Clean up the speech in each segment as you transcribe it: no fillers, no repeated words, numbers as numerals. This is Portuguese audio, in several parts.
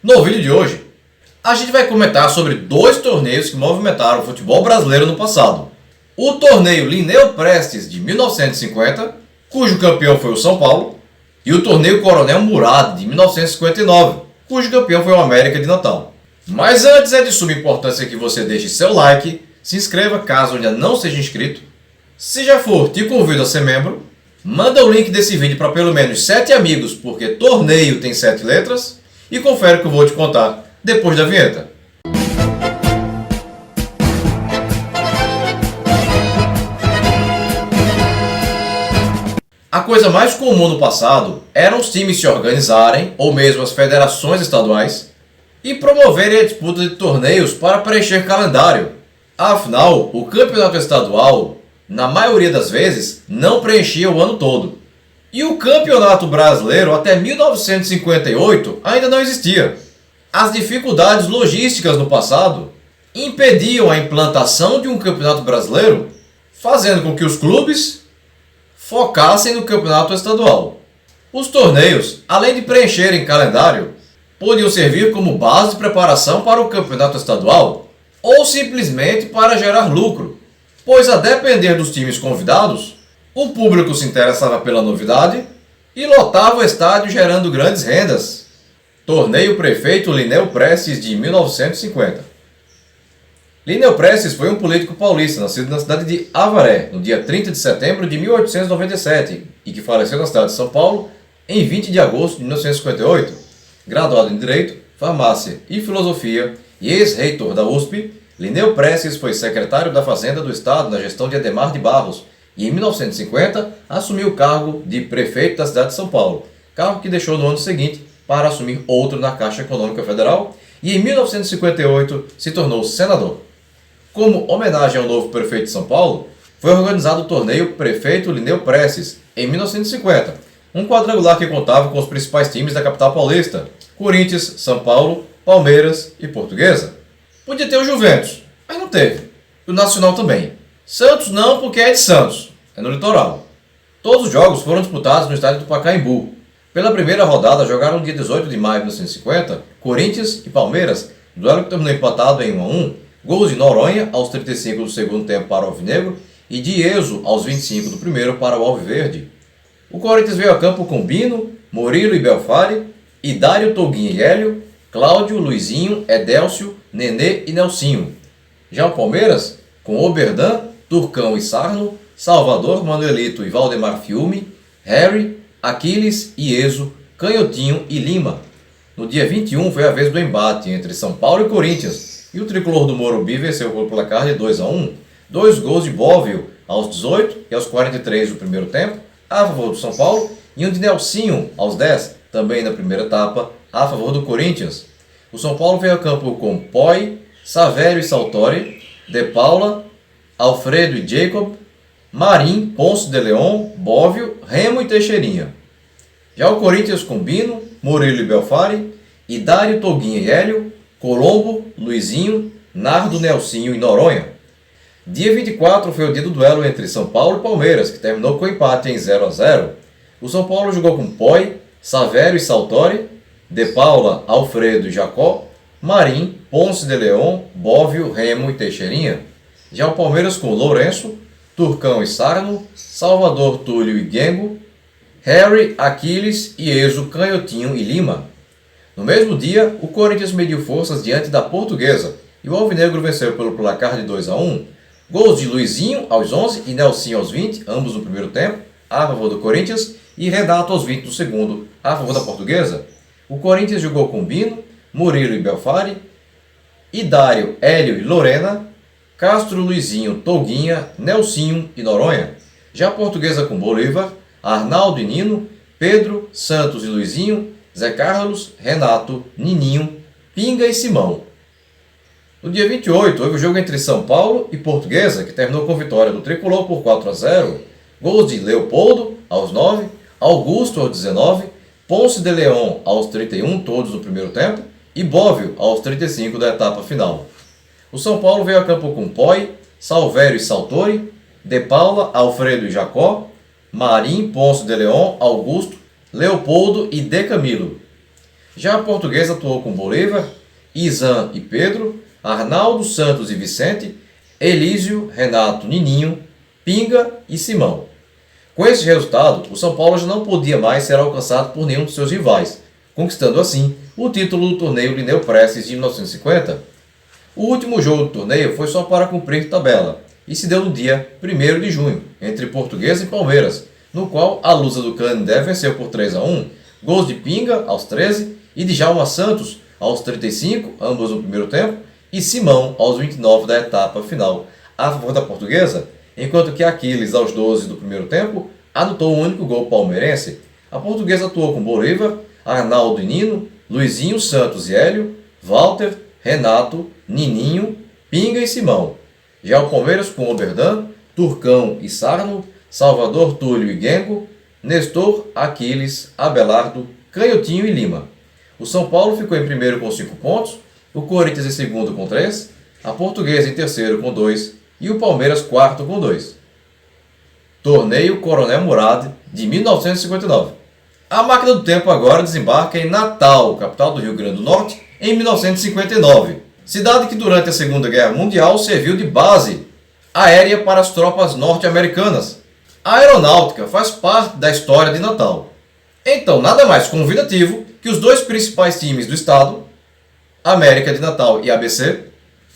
No vídeo de hoje, a gente vai comentar sobre dois torneios que movimentaram o futebol brasileiro no passado. O torneio Linneu Prestes de 1950, cujo campeão foi o São Paulo, e o torneio Coronel Murat de 1959, cujo campeão foi o América de Natal. Mas antes é de suma importância que você deixe seu like, se inscreva caso ainda não seja inscrito. Se já for, te convido a ser membro. Manda o link desse vídeo para pelo menos 7 amigos, porque torneio tem 7 letras. E confere o que eu vou te contar depois da vinheta. A coisa mais comum no passado eram os times se organizarem, ou mesmo as federações estaduais, e promoverem a disputa de torneios para preencher calendário. Afinal, o campeonato estadual, na maioria das vezes, não preenchia o ano todo. E o campeonato brasileiro até 1958 ainda não existia. As dificuldades logísticas no passado impediam a implantação de um campeonato brasileiro, fazendo com que os clubes focassem no campeonato estadual. Os torneios, além de preencherem calendário, podiam servir como base de preparação para o campeonato estadual ou simplesmente para gerar lucro, pois a depender dos times convidados, o público se interessava pela novidade e lotava o estádio gerando grandes rendas. Torneio Prefeito Linneu Prestes de 1950. Linneu Prestes foi um político paulista nascido na cidade de Avaré, no dia 30 de setembro de 1897 e que faleceu na cidade de São Paulo em 20 de agosto de 1958. Graduado em Direito, Farmácia e Filosofia e ex-reitor da USP, Linneu Prestes foi secretário da Fazenda do Estado na gestão de Adhemar de Barros e em 1950 assumiu o cargo de prefeito da cidade de São Paulo, cargo que deixou no ano seguinte para assumir outro na Caixa Econômica Federal e em 1958 se tornou senador. Como homenagem ao novo prefeito de São Paulo, foi organizado o torneio Prefeito Linneu Prestes em 1950, um quadrangular que contava com os principais times da capital paulista: Corinthians, São Paulo, Palmeiras e Portuguesa. Podia ter o Juventus, mas não teve. O Nacional também. Santos não, porque é de Santos, é no litoral. Todos os jogos foram disputados no estádio do Pacaembu. Pela primeira rodada, jogaram no dia 18 de maio de 1950, Corinthians e Palmeiras, duelo que terminou empatado em 1-1, gols de Noronha aos 35 do segundo tempo para o Alvinegro e de Ieso aos 25 do primeiro para o Alviverde. O Corinthians veio a campo com Bino, Murilo e Belfari, Idário, Toguinha e Hélio, Cláudio, Luizinho, Edélcio, Nenê e Nelsinho. Já o Palmeiras, com Oberdan, Turcão e Sarno, Salvador, Manuelito e Valdemar Fiume, Harry, Aquiles, Ieso, Canhotinho e Lima. No dia 21 foi a vez do embate entre São Paulo e Corinthians, e o tricolor do Morumbi venceu pelo placar de 2-1, 2 gols de Bóvio aos 18 e aos 43 do primeiro tempo, a favor do São Paulo, e um de Nelsinho aos 10, também na primeira etapa, a favor do Corinthians. O São Paulo veio a campo com Poi, Savério e Saltori, De Paula, Alfredo e Jacob, Marim, Ponce de Leon, Bóvio, Remo e Teixeirinha. Já o Corinthians com Bino, Murilo e Belfari, Idário, Toguinha e Hélio, Colombo, Luizinho, Nardo, Nelsinho e Noronha. Dia 24 foi o dia do duelo entre São Paulo e Palmeiras, que terminou com empate em 0-0. O São Paulo jogou com Poi, Savério e Saltori, De Paula, Alfredo e Jacó, Marim, Ponce de Leon, Bóvio, Remo e Teixeirinha. Já o Palmeiras com Lourenço, Turcão e Sarno, Salvador, Túlio e Gengo, Harry, Aquiles, Ieso, Canhotinho e Lima. No mesmo dia, o Corinthians mediu forças diante da Portuguesa e o Alvinegro venceu pelo placar de 2-1. Gols de Luizinho aos 11 e Nelsinho aos 20, ambos no primeiro tempo, a favor do Corinthians, e Renato aos 20 do segundo, a favor da Portuguesa. O Corinthians jogou com Bino, Murilo e Belfari, Idário, Hélio e Lorena, Castro, Luizinho, Toguinha, Nelsinho e Noronha. Já a Portuguesa com Bolívar, Arnaldo e Nino, Pedro, Santos e Luizinho, Zé Carlos, Renato, Nininho, Pinga e Simão. No dia 28, houve o jogo entre São Paulo e Portuguesa, que terminou com vitória do tricolor por 4-0. Gols de Leopoldo aos 9, Augusto aos 19, Ponce de Leon aos 31, todos no primeiro tempo, e Bóvio aos 35 da etapa final. O São Paulo veio a campo com Poi, Salvério e Saltori, De Paula, Alfredo e Jacó, Marim, Ponce de Leon, Augusto, Leopoldo e De Camilo. Já a Portuguesa atuou com Bolívar, Izan e Pedro, Arnaldo, Santos e Vicente, Elísio, Renato, Nininho, Pinga e Simão. Com esse resultado, o São Paulo já não podia mais ser alcançado por nenhum de seus rivais, conquistando assim o título do torneio Lineu Prestes de 1950. O último jogo do torneio foi só para cumprir tabela e se deu no dia 1º de junho, entre Portuguesa e Palmeiras, no qual a Lusa do Canindé venceu por 3-1, gols de Pinga aos 13 e de Djalma Santos aos 35, ambos no primeiro tempo, e Simão aos 29 da etapa final, a favor da Portuguesa, enquanto que Aquiles aos 12 do primeiro tempo anotou o único gol palmeirense. A Portuguesa atuou com Bolívar, Arnaldo e Nino, Luizinho, Santos e Hélio, Walter, Renato, Nininho, Pinga e Simão. Já o Palmeiras com Oberdan, Turcão e Sarno, Salvador, Túlio e Gengo, Nestor, Aquiles, Abelardo, Canhotinho e Lima. O São Paulo ficou em primeiro com 5 pontos, o Corinthians em segundo com 3, a Portuguesa em terceiro com 2 e o Palmeiras quarto com 2. Torneio Coronel Murad de 1959. A máquina do tempo agora desembarca em Natal, capital do Rio Grande do Norte, em 1959, cidade que durante a Segunda Guerra Mundial serviu de base aérea para as tropas norte-americanas. A aeronáutica faz parte da história de Natal. Então, nada mais convidativo que os dois principais times do estado, América de Natal e ABC,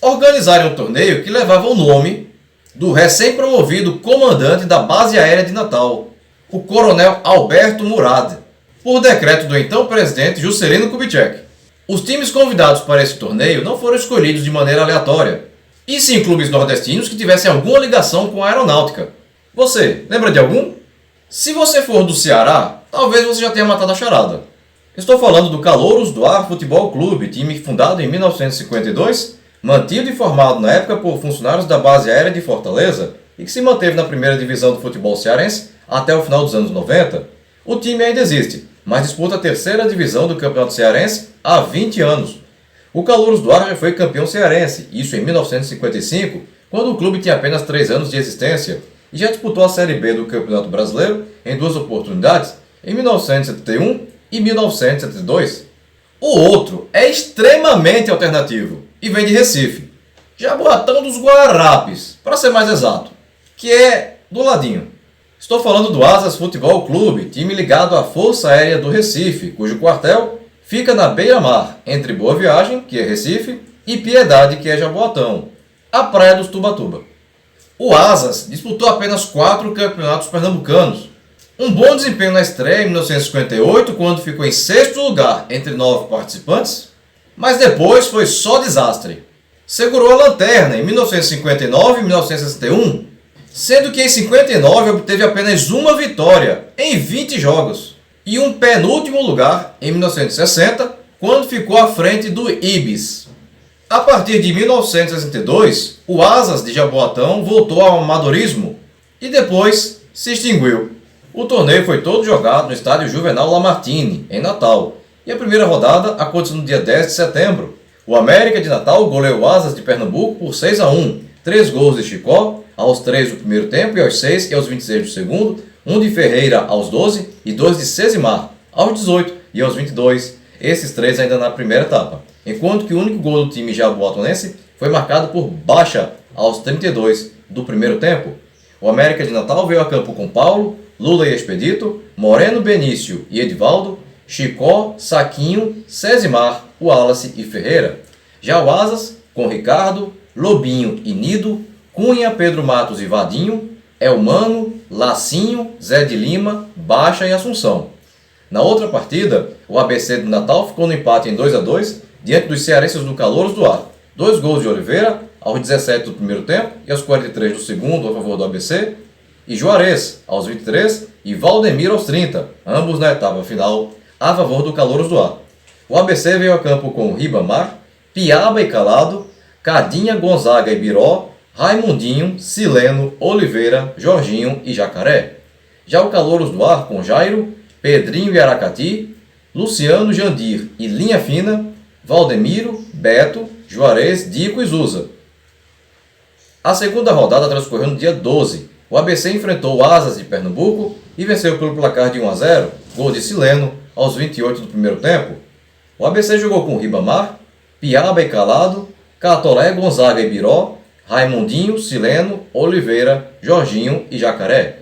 organizarem um torneio que levava o nome do recém-promovido comandante da base aérea de Natal, o coronel Alberto Murad, por decreto do então presidente Juscelino Kubitschek. Os times convidados para esse torneio não foram escolhidos de maneira aleatória, e sim clubes nordestinos que tivessem alguma ligação com a aeronáutica. Você lembra de algum? Se você for do Ceará, talvez você já tenha matado a charada. Estou falando do Calouros do Ar Futebol Clube, time fundado em 1952, mantido e formado na época por funcionários da base aérea de Fortaleza e que se manteve na primeira divisão do futebol cearense até o final dos anos 90. O time ainda existe, mas disputa a terceira divisão do Campeonato Cearense há 20 anos. O Calouros do Ar já foi campeão cearense, isso em 1955, quando o clube tinha apenas 3 anos de existência, e já disputou a Série B do Campeonato Brasileiro em 2 oportunidades, em 1971 e 1972. O outro é extremamente alternativo e vem de Recife, Jaboatão dos Guararapes, para ser mais exato, que é do ladinho. Estou falando do Asas Futebol Clube, time ligado à Força Aérea do Recife, cujo quartel fica na beira-mar, entre Boa Viagem, que é Recife, e Piedade, que é Jaboatão, a praia dos Tubatuba. O Asas disputou apenas 4 campeonatos pernambucanos. Um bom desempenho na estreia em 1958, quando ficou em 6º lugar entre 9 participantes, mas depois foi só desastre. Segurou a lanterna em 1959 e 1961, sendo que em 59 obteve apenas uma vitória em 20 jogos, e um penúltimo lugar em 1960, quando ficou à frente do Ibis. A partir de 1962, o Asas de Jaboatão voltou ao amadorismo e depois se extinguiu. O torneio foi todo jogado no estádio Juvenal Lamartine, em Natal, e a primeira rodada aconteceu no dia 10 de setembro. O América de Natal goleou o Asas de Pernambuco por 6-1, 3 gols de Chicó, aos 3 do primeiro tempo e aos 6 e aos 26 do segundo, um de Ferreira aos 12 e 2 de Cesimar, aos 18 e aos 22, esses 3 ainda na primeira etapa, enquanto que o único gol do time jaboatonense foi marcado por Baixa, aos 32 do primeiro tempo. O América de Natal veio a campo com Paulo, Lula e Expedito, Moreno, Benício e Edivaldo, Chicó, Saquinho, Cesimar, Wallace e Ferreira. Já o Asas, com Ricardo, Lobinho e Nido, Cunha, Pedro Matos e Vadinho, Elmano, Lacinho, Zé de Lima, Baixa e Assunção. Na outra partida, o ABC do Natal ficou no empate em 2-2 diante dos cearenses do Calouros do Ar. 2 gols de Oliveira, aos 17 do primeiro tempo e aos 43 do segundo, a favor do ABC, e Juarez, aos 23, e Valdemiro aos 30, ambos na etapa final, a favor do Calouros do Ar. O ABC veio a campo com Ribamar, Piaba e Calado, Cadinha, Gonzaga e Biró, Raimundinho, Sileno, Oliveira, Jorginho e Jacaré. Já o Calouros do Ar com Jairo, Pedrinho e Aracati, Luciano, Jandir e Linha Fina, Valdemiro, Beto, Juarez, Dico e Zusa. A segunda rodada transcorreu no dia 12. O ABC enfrentou o Asas de Pernambuco e venceu pelo placar de 1-0, gol de Sileno, aos 28 do primeiro tempo. O ABC jogou com Ribamar, Piaba e Calado, Catolé, Gonzaga e Biró, Raimundinho, Sileno, Oliveira, Jorginho e Jacaré.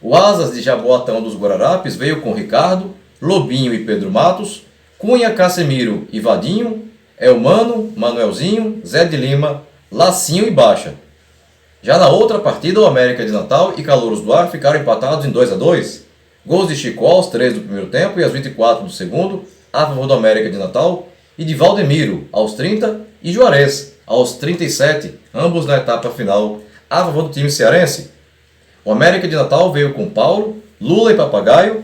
O Asas de Jaboatão dos Guararapes veio com Ricardo, Lobinho e Pedro Matos, Cunha, Casemiro e Vadinho, Elmano, Manuelzinho, Zé de Lima, Lacinho e Baixa. Já na outra partida, o América de Natal e Calouros do Ar ficaram empatados em 2-2. Gols de Chico aos 3 do primeiro tempo e aos 24 do segundo, a favor do América de Natal, e de Valdemiro aos 30 e Juarez aos 37, ambos na etapa final, a favor do time cearense. O América de Natal veio com Paulo, Lula e Papagaio,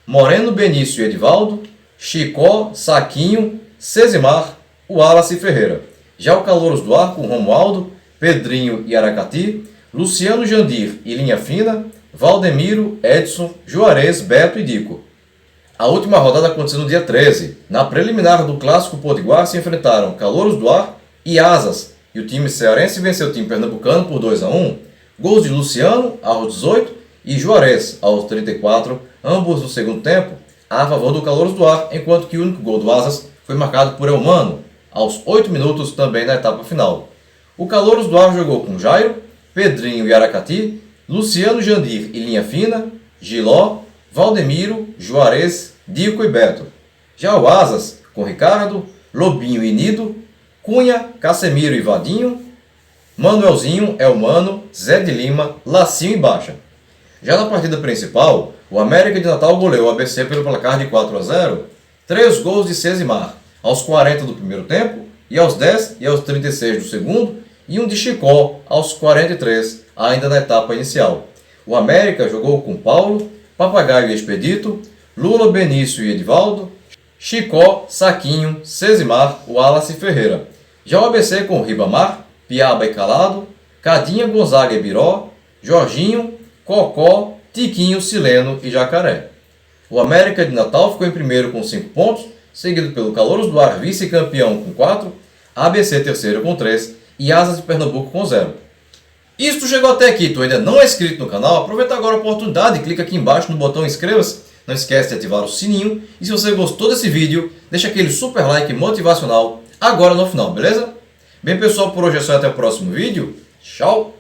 Moreno, Benício e Edivaldo, Chicó, Saquinho, Cesimar, Wallace e Ferreira. Já o Calouros do Ar com Romualdo, Pedrinho e Aracati, Luciano, Jandir e Linha Fina, Valdemiro, Edson, Juarez, Beto e Dico. A última rodada aconteceu no dia 13. Na preliminar do Clássico Potiguar se enfrentaram Calouros do Ar e Asas, e o time cearense venceu o time pernambucano por 2-1. Gols de Luciano aos 18 e Juarez aos 34, ambos no segundo tempo, a favor do Calouros do Ar, enquanto que o único gol do Asas foi marcado por Elmano, aos 8 minutos também na etapa final. O Calouros do Ar jogou com Jairo, Pedrinho e Aracati, Luciano, Jandir e Linha Fina, Giló, Valdemiro, Juarez, Dico e Beto. Já o Asas, com Ricardo, Lobinho e Nido, Cunha, Casemiro e Vadinho, Manuelzinho, Elmano, Zé de Lima, Lacinho e Baixa. Já na partida principal, o América de Natal goleou o ABC pelo placar de 4-0, 3 gols de Cesimar, aos 40 do primeiro tempo, e aos 10 e aos 36 do segundo, e um de Chicó, aos 43, ainda na etapa inicial. O América jogou com Paulo, Papagaio e Expedito, Lula, Benício e Edivaldo, Chicó, Saquinho, Cesimar, Wallace e Ferreira. Já o ABC com Ribamar, Piaba e Calado, Cadinha, Gonzaga e Biró, Jorginho, Cocó, Tiquinho, Sileno e Jacaré. O América de Natal ficou em primeiro com 5 pontos, seguido pelo Calouros do Ar, vice-campeão com 4, ABC terceiro com 3 e Asas de Pernambuco com 0. E se tu chegou até aqui e tu ainda não é inscrito no canal, aproveita agora a oportunidade e clica aqui embaixo no botão inscreva-se. Não esquece de ativar o sininho e se você gostou desse vídeo, deixa aquele super like motivacional agora no final, beleza? Bem pessoal, por hoje é só, até o próximo vídeo. Tchau!